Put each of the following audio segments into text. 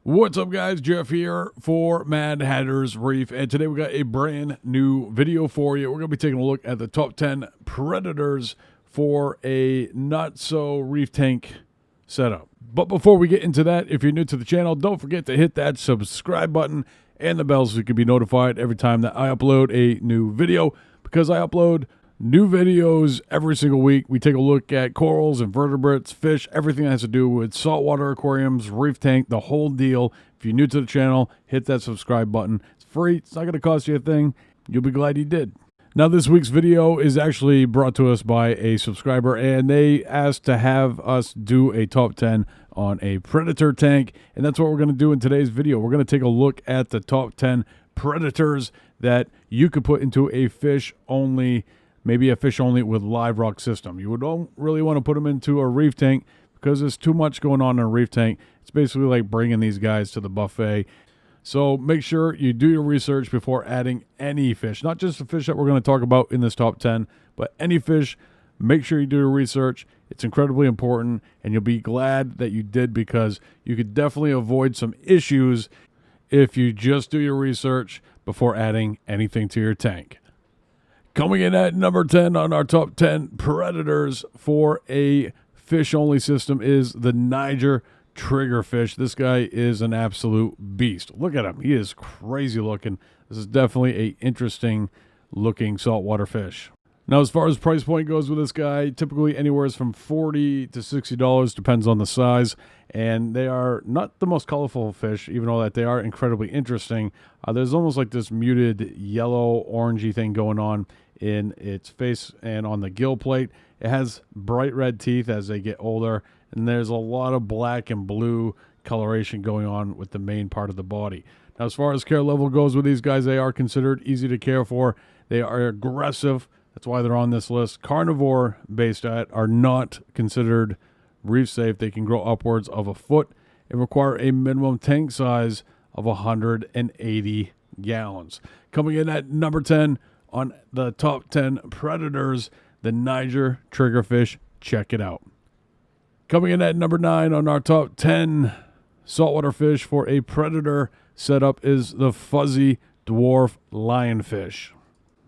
What's up, guys? Jeff here for Mad Hatter's Reef, and today we got a brand new video for you. We're going to be taking a look at the top 10 predators for a not-so reef tank setup. But before we get into that, if you're new to the channel, don't forget to hit that subscribe button and the bell so you can be notified every time that I upload a new video, because I upload new videos every single week. We take a look at corals, invertebrates, fish, everything that has to do with saltwater aquariums, reef tank, the whole deal. If you're new to the channel, hit that subscribe button. It's free. It's not going to cost you a thing. You'll be glad you did. Now, this week's video is actually brought to us by a subscriber, and they asked to have us do a top 10 on a predator tank, and that's what we're going to do in today's video. We're going to take a look at the top 10 predators that you could put into a fish-only, maybe a fish only with live rock system. You don't really want to put them into a reef tank because there's too much going on in a reef tank. It's basically like bringing these guys to the buffet. So make sure you do your research before adding any fish, not just the fish that we're going to talk about in this top 10, but any fish. Make sure you do your research. It's incredibly important, and you'll be glad that you did, because you could definitely avoid some issues if you just do your research before adding anything to your tank. Coming in at number 10 on our top 10 predators for a fish-only system is the Niger triggerfish. This guy is an absolute beast. Look at him. He is crazy looking. This is definitely a interesting looking saltwater fish. Now, as far as price point goes with this guy, typically anywhere from $40 to $60, depends on the size. And they are not the most colorful fish, even though that they are incredibly interesting. There's almost like this muted yellow orangey thing going on in its face and on the gill plate. It has bright red teeth as they get older, and there's a lot of black and blue coloration going on with the main part of the body. Now, as far as care level goes with these guys, they are considered easy to care for. They are aggressive. That's why they're on this list. Carnivore-based diet are not considered reef safe. They can grow upwards of a foot and require a minimum tank size of 180 gallons. Coming in at number 10 on the top 10 predators, the Niger triggerfish. Check it out. Coming in at number 9 on our top 10 saltwater fish for a predator setup is the fuzzy dwarf lionfish.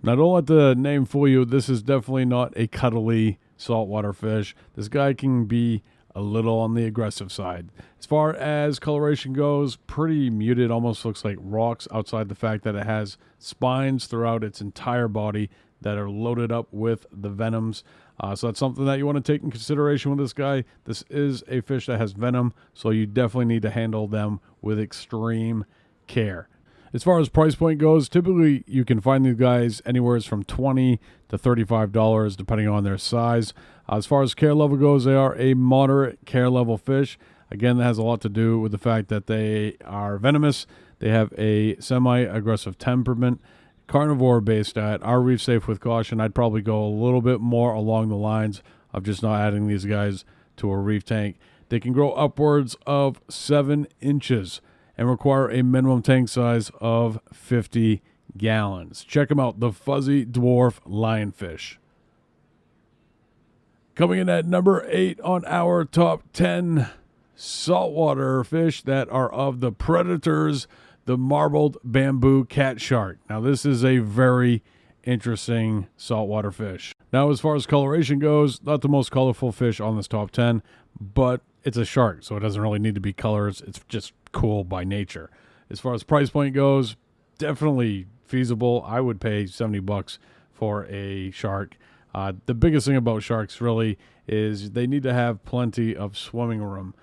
Now, don't let the name fool you. This is definitely not a cuddly saltwater fish. This guy can be a little on the aggressive side. As far as coloration goes, pretty muted, almost looks like rocks, outside the fact that it has spines throughout its entire body that are loaded up with the venoms. So that's something that you want to take in consideration with this guy. This is a fish that has venom, so you definitely need to handle them with extreme care. As far as price point goes, typically you can find these guys anywhere from $20 to $35, depending on their size. As far as care level goes, they are a moderate care level fish. Again, that has a lot to do with the fact that they are venomous. They have a semi-aggressive temperament. Carnivore-based diet are reef safe with caution. I'd probably go a little bit more along the lines of just not adding these guys to a reef tank. They can grow upwards of 7 inches and require a minimum tank size of 50 gallons. Check them out, the fuzzy dwarf lionfish. Coming in at number 8 on our top 10 saltwater fish that are of the predators, the marbled bamboo cat shark. Now, this is a very interesting saltwater fish. Now, as far as coloration goes, not the most colorful fish on this top 10, but it's a shark, so it doesn't really need to be colors. It's just cool by nature. As far as price point goes, definitely feasible. I would pay $70 for a shark. The biggest thing about sharks really is they need to have plenty of swimming room.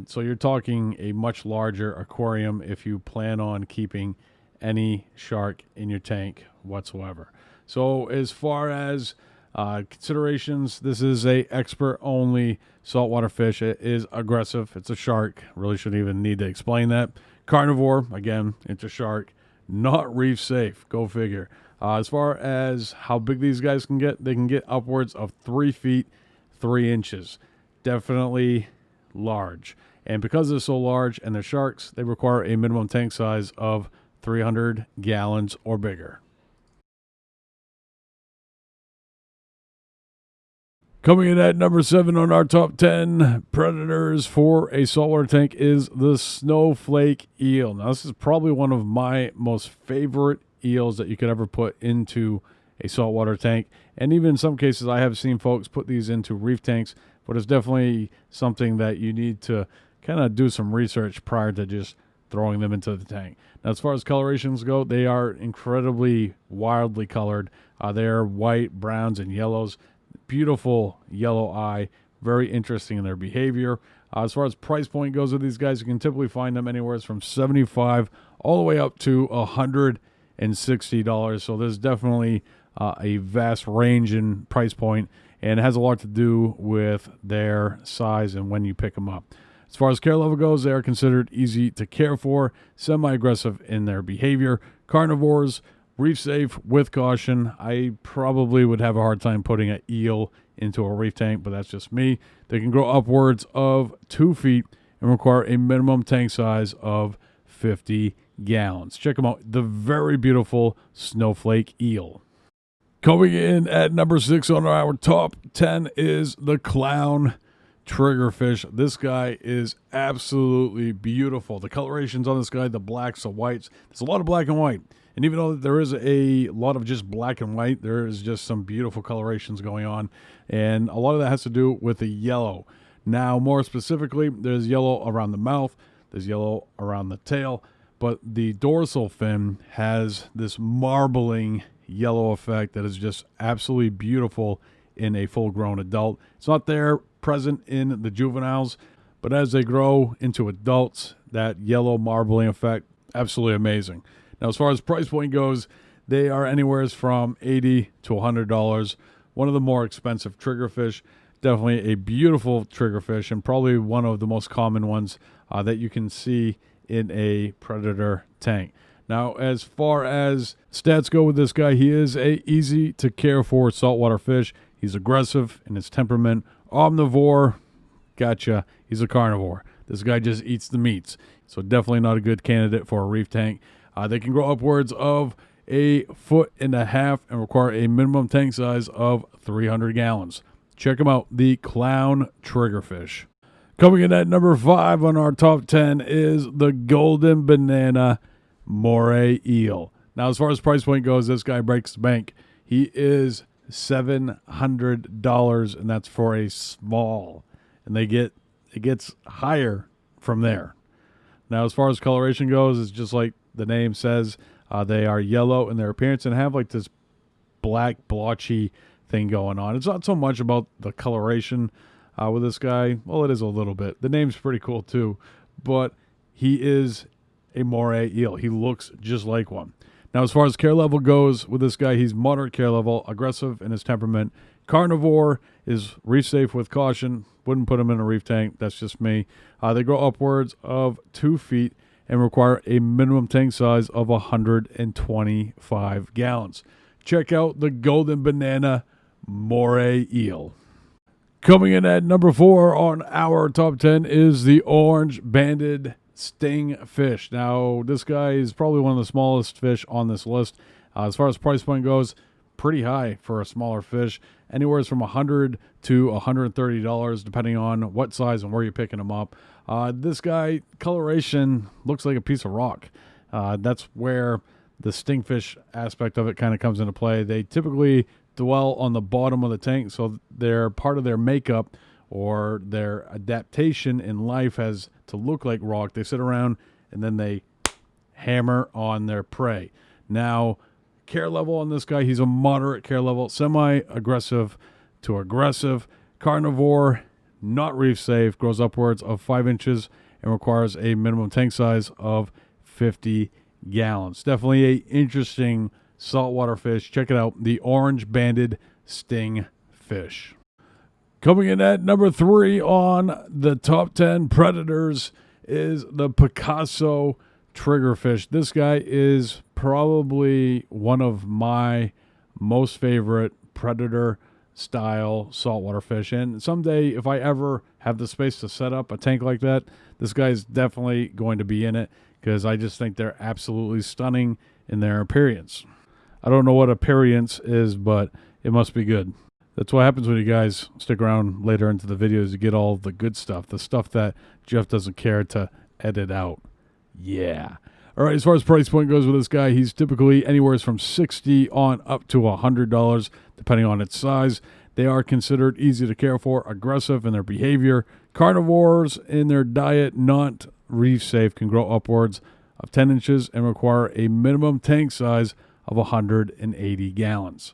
So you're talking a much larger aquarium if you plan on keeping any shark in your tank whatsoever. So as far as considerations, this is a expert only saltwater fish. It is aggressive. It's a shark. Really shouldn't even need to explain that. Carnivore, again, it's a shark. Not reef safe. Go figure. As far as how big these guys can get, they can get upwards of 3 feet 3 inches. Definitely large. And because they're so large and they're sharks, they require a minimum tank size of 300 gallons or bigger. Coming in at number 7 on our top 10 predators for a saltwater tank is the snowflake eel. Now, this is probably one of my most favorite eels that you could ever put into a saltwater tank. And even in some cases, I have seen folks put these into reef tanks, but it's definitely something that you need to kind of do some research prior to just throwing them into the tank. Now, as far as colorations go, they are incredibly wildly colored. They're white, browns, and yellows. Beautiful yellow eye, very interesting in their behavior. As far as price point goes with these guys, you can typically find them anywhere from $75 all the way up to $160. So there's definitely a vast range in price point, and it has a lot to do with their size and when you pick them up. As far as care level goes, they are considered easy to care for, semi-aggressive in their behavior, carnivores, reef safe with caution. I probably would have a hard time putting an eel into a reef tank, but that's just me. They can grow upwards of 2 feet and require a minimum tank size of 50 gallons. Check them out. The very beautiful snowflake eel. Coming in at number 6 on our top 10 is the clown triggerfish. This guy is absolutely beautiful. The colorations on this guy, the blacks, the whites, there's a lot of black and white. And even though there is a lot of just black and white, there is just some beautiful colorations going on. And a lot of that has to do with the yellow. Now, more specifically, there's yellow around the mouth, there's yellow around the tail, but the dorsal fin has this marbling yellow effect that is just absolutely beautiful in a full-grown adult. It's not there present in the juveniles, but as they grow into adults, that yellow marbling effect, absolutely amazing. Now, as far as price point goes, they are anywhere from $80 to $100. One of the more expensive triggerfish, definitely a beautiful triggerfish, and probably one of the most common ones that you can see in a predator tank. Now, as far as stats go with this guy, he is a easy to care for saltwater fish. He's aggressive in his temperament, omnivore, gotcha, he's a carnivore. This guy just eats the meats, so definitely not a good candidate for a reef tank. They can grow upwards of 1.5 feet and require a minimum tank size of 300 gallons. Check them out, the clown triggerfish. Coming in at number 5 on our top 10 is the golden banana moray eel. Now, as far as price point goes, this guy breaks the bank. He is $700, and that's for a small. And it gets higher from there. Now, as far as coloration goes, it's just like the name says. They are yellow in their appearance and have like this black blotchy thing going on. It's not so much about the coloration with this guy. Well, it is a little bit. The name's pretty cool too, but he is a moray eel. He looks just like one. Now, as far as care level goes with this guy, he's moderate care level, aggressive in his temperament, carnivore, is reef safe with caution. Wouldn't put him in a reef tank. That's just me. They grow upwards of 2 feet and require a minimum tank size of 125 gallons. Check out the golden banana moray eel. Coming in at number 4 on our top 10 is the orange banded stingfish. Now, this guy is probably one of the smallest fish on this list. As far as price point goes, pretty high for a smaller fish. Anywhere from $100 to $130, depending on what size and where you're picking them up. This guy, coloration, looks like a piece of rock. That's where the stingfish aspect of it kind of comes into play. They typically dwell on the bottom of the tank, so they're part of their makeup or their adaptation in life has to look like rock. They sit around and then they hammer on their prey. Now, care level on this guy, he's a moderate care level, semi-aggressive to aggressive, carnivore, not reef safe, grows upwards of 5 inches and requires a minimum tank size of 50 gallons. Definitely a interesting saltwater fish. Check it out, the orange banded stingfish. Coming in at number 3 on the top 10 predators is the Picasso triggerfish. This guy is probably one of my most favorite predator style saltwater fish. And someday, if I ever have the space to set up a tank like that, this guy is definitely going to be in it because I just think they're absolutely stunning in their appearance. I don't know what appearance is, but it must be good. That's what happens when you guys stick around later into the videos. You get all the good stuff, the stuff that Jeff doesn't care to edit out. Yeah. All right, as far as price point goes with this guy, he's typically anywhere from $60 on up to $100, depending on its size. They are considered easy to care for, aggressive in their behavior. Carnivores in their diet, not reef safe, can grow upwards of 10 inches and require a minimum tank size of 180 gallons.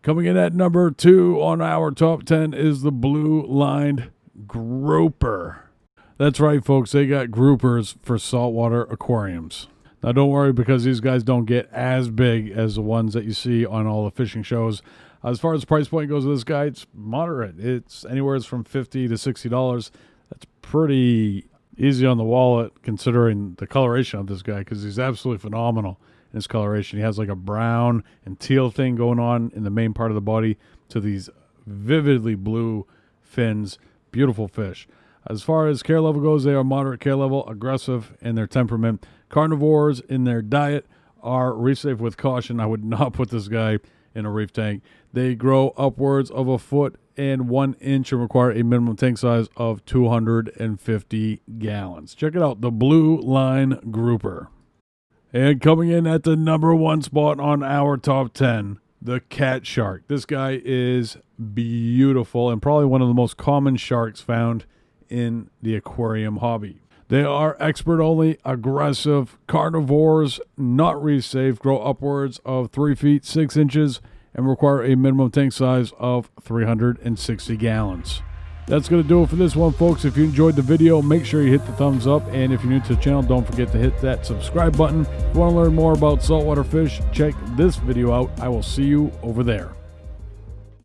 Coming in at number 2 on our top 10 is the blue-lined grouper. That's right, folks. They got groupers for saltwater aquariums. Now, don't worry, because these guys don't get as big as the ones that you see on all the fishing shows. As far as the price point goes with this guy, it's moderate. It's anywhere from $50 to $60. That's pretty easy on the wallet, considering the coloration of this guy, because he's absolutely phenomenal in his coloration. He has like a brown and teal thing going on in the main part of the body to these vividly blue fins. Beautiful fish. As far as care level goes, they are moderate care level, aggressive in their temperament. Carnivores in their diet are reef safe with caution. I would not put this guy in a reef tank. They grow upwards of 1 foot and 1 inch and require a minimum tank size of 250 gallons. Check it out, the blue line grouper. And coming in at the number 1 spot on our top 10, the cat shark. This guy is beautiful and probably one of the most common sharks found in the aquarium hobby. They are expert only, aggressive, carnivores, not reef safe, grow upwards of 3 feet 6 inches, and require a minimum tank size of 360 gallons. That's going to do it for this one, folks. If you enjoyed the video, make sure you hit the thumbs up. And if you're new to the channel, don't forget to hit that subscribe button. If you want to learn more about saltwater fish, check this video out. I will see you over there.